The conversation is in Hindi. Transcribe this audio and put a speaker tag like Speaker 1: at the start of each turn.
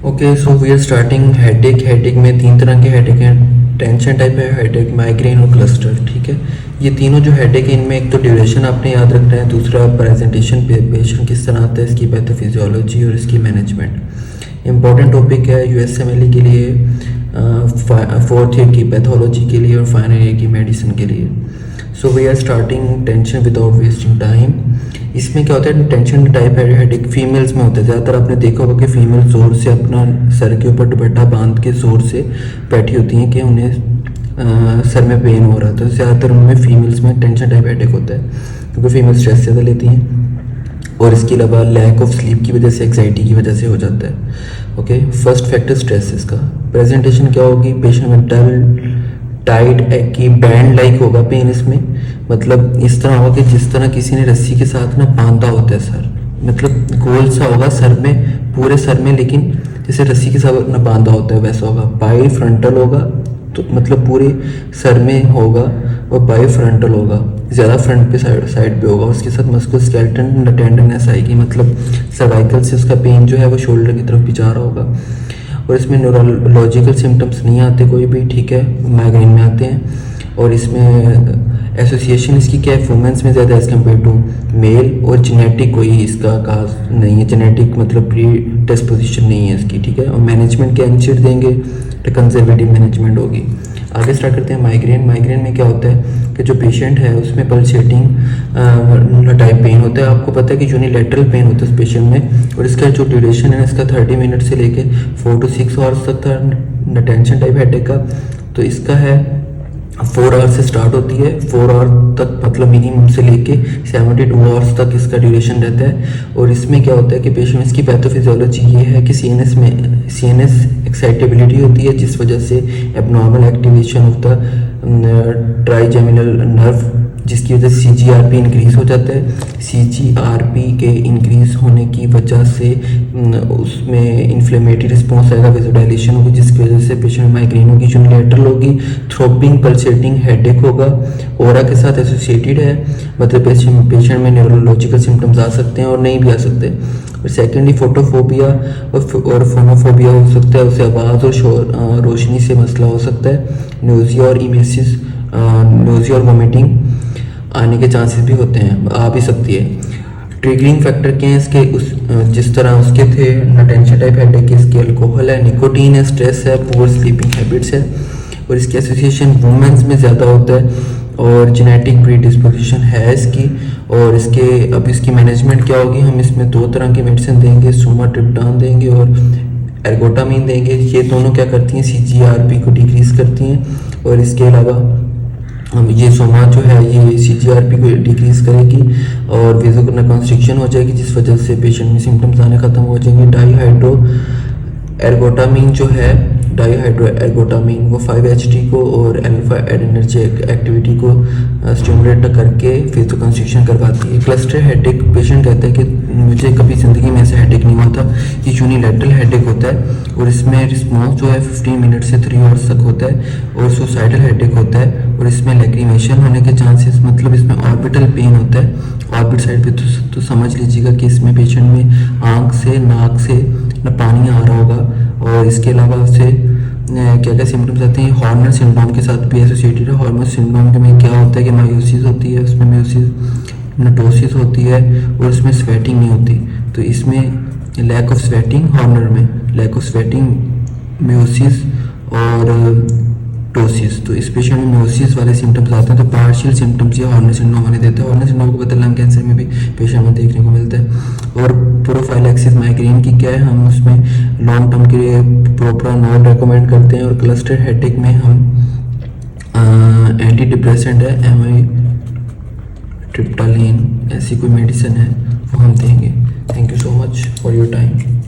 Speaker 1: Okay, so we are starting headache. Headache में तीन तरह के हेडेक हैं, टेंशन टाइप है हेडेक, माइग्रेन और क्लस्टर। ठीक है, ये तीनों जो हेडेक है इनमें एक तो ड्यूरेशन आपने याद रखना है, दूसरा प्रेजेंटेशन पे पेशेंट किस तरह आता है, इसकी पैथोफिजियोलॉजी और इसकी मैनेजमेंट। इंपॉर्टेंट टॉपिक है यूएसएमएलई के लिए, फोर्थ ईयर की पैथोलॉजी के लिए और फाइनल ईयर की मेडिसिन के लिए। So we are starting tension without wasting time. इसमें क्या होता है, टेंशन टाइप हेडेक फीमेल्स में होता है। ज़्यादातर आपने देखा होगा कि फीमेल ज़ोर से अपना सर के ऊपर दुपट्टा बांध के ज़ोर से बैठी होती हैं कि उन्हें सर में पेन हो रहा है। तो ज़्यादातर उनमें फीमेल्स में टेंशन टाइप हेडेक होता है क्योंकि फीमेल स्ट्रेस ज़्यादा लेती हैं और इसके अलावा लैक ऑफ स्लीप की वजह से, एग्जाइटी की वजह से हो जाता है। Okay, first factor stress. इसका प्रेजेंटेशन क्या होगी, पेशेंट में डल टाइट की बैंड लाइक होगा पेन। इसमें मतलब इस तरह होगा कि जिस तरह किसी ने रस्सी के साथ ना बांधा होता है सर, मतलब गोल सा होगा सर में, पूरे सर में, लेकिन जैसे रस्सी के साथ ना बांधा होता है वैसा होगा। बाई फ्रंटल होगा तो मतलब पूरे सर में होगा और बाई फ्रंटल होगा, ज़्यादा फ्रंट पे साइड पे होगा। उसके साथ मस्कुलर स्केलेटन टेंडरनेस आएगी, मतलब सर्वाइकल से उसका पेन जो है वो शोल्डर की तरफ भी जा रहा होगा। और इसमें न्यूरोलॉजिकल सिम्टम्स नहीं आते कोई भी, ठीक है, माइग्रेन में आते हैं। और इसमें एसोसिएशन इसकी क्या है, वुमेंस में ज़्यादा एज कम्पेयर टू मेल, और जेनेटिक कोई इसका खास नहीं है, जेनेटिक मतलब प्री डिस्पोजिशन नहीं है इसकी। ठीक है, और मैनेजमेंट क्या इंश्योर देंगे तो कंजर्वेटिव मैनेजमेंट होगी। आगे स्टार्ट करते हैं माइग्रेन। माइग्रेन में क्या होता है कि जो पेशेंट है उसमें पल्सेटिंग टाइप पेन होता है। आपको पता है कि यूनिलैटरल पेन होता है उस पेशेंट में, और इसका जो ड्यूरेशन है इसका 30 मिनट से लेके 4 to 6 आवर्स तक था टेंशन टाइप हेडेक का। तो इसका है 4 आवर्स से स्टार्ट होती है, 4 आवर तक मतलब मिनिमम से लेके 72 आवर्स तक इसका ड्यूरेशन रहता है। और इसमें क्या होता है कि पेशेंट इसकी पैथोफिजियोलॉजी ये है कि सीएनएस एक्साइटेबिलिटी होती है, जिस वजह से abnormal activation of the trigeminal nerve, जिसकी वजह से सीजीआरपी इंक्रीज हो जाता है। सीजीआरपी के इंक्रीज होने की वजह से उसमें इन्फ्लेमेटरी रिस्पॉन्स आएगा, वेजोडाइलेशन होगी, जिसकी वजह से पेशेंट में माइग्रेन होगी, यूनिलैटरल होगी, थ्रोबिंग पल्सेटिंग हेडेक होगा, ओरा के साथ एसोसिएटेड है, मतलब पेशेंट में न्यूरोलॉजिकल सिम्टम्स आ सकते हैं और नहीं भी आ सकते। और सेकेंडली फोटोफोबिया और फोनोफोबिया हो सकता है, उससे आवाज़ और रोशनी से मसला हो सकता है। न्यूजिया और इमेसिस, न्यूजिया और वोमिटिंग आने के चांसेस भी होते हैं, आ भी सकती है। ट्रिगरिंग फैक्टर क्या है इसके, उस जिस तरह उसके थे टेंशन टाइप हेडेक के, इसके अल्कोहल है, निकोटीन है, स्ट्रेस है, पुअर स्लीपिंग हैबिट्स है। और इसकी एसोसिएशन वुमेन्स में ज़्यादा होता है और जेनेटिक प्री डिस्पोजिशन है इसकी। और इसके अब इसकी मैनेजमेंट क्या होगी, हम इसमें 2 तरह की मेडिसिन देंगे, सुमाट्रिप्टान देंगे और एर्गोटामिन देंगे। ये दोनों क्या करती हैं, सीजीआरपी को डिक्रीज करती हैं। और इसके अलावा हम ये सोमा जो है ये सीजीआरपी को डिक्रीज करेगी और वेजोकर्नल कंस्ट्रिक्शन हो जाएगी, जिस वजह से पेशेंट में सिम्टम्स आने खत्म हो जाएंगे। डाईहाइड्रो एर्गोटामिन जो है, डाईहाइड्रो एर्गोटामिन वो 5-HT को और अल्फा एडिनर्जिक एक्टिविटी को स्टिमुलेट करके वेजो कंस्ट्रिक्शन करवाती है। क्लस्टर हेडेक, पेशेंट कहता है कि मुझे कभी ज़िंदगी में ऐसा हेडेक नहीं हुआ था। ये यूनिलैटरल हेडेक होता है और इसमें रिस्पॉन्स जो है 15 मिनट से 3 आवर्स तक होता है। और सुसाइडल हेडेक होता है और इसमें लैक्रिमेशन होने के चांसेस, मतलब इसमें ऑर्बिटल पेन होता है ऑर्बिट साइड पे। तो समझ लीजिएगा कि इसमें पेशेंट में आँख से, नाक से ना पानी आ रहा होगा। और इसके अलावा उससे क्या क्या सिम्टम्स आते हैं, हॉर्नर सिंड्रोम के साथ भी एसोसिएटेड है। हॉर्नर सिंड्रोम के में क्या होता है कि मायोसिस होती है, उसमें मायोसिस नटोसिस होती है और उसमें स्वेटिंग नहीं होती। तो इसमें लैक ऑफ स्वेटिंग, हॉर्नर में लैक ऑफ स्वेटिंग, मायोसिस और टोसिस। तो इस पेशेंट में मायोसिस वाले सिम्टम्स आते हैं, तो पार्शियल सिम्टम्स ये हॉर्नर सिंड्रोम वाले देते हैं। हॉर्नर सिंड्रोम को पता लंग कैंसर में भी पेशेंट में देखने को मिलता है। और प्रोफाइलैक्सिस माइग्रेन की क्या है, हम उसमें लॉन्ग टर्म के लिए प्रोप्रानोल रेकमेंड करते हैं। और क्लस्टर हेडेक में हम एंटी डिप्रेसेंट है, ट्रिप्टालिन ऐसी कोई मेडिसिन है वो हम देंगे। Thank you so much for your time.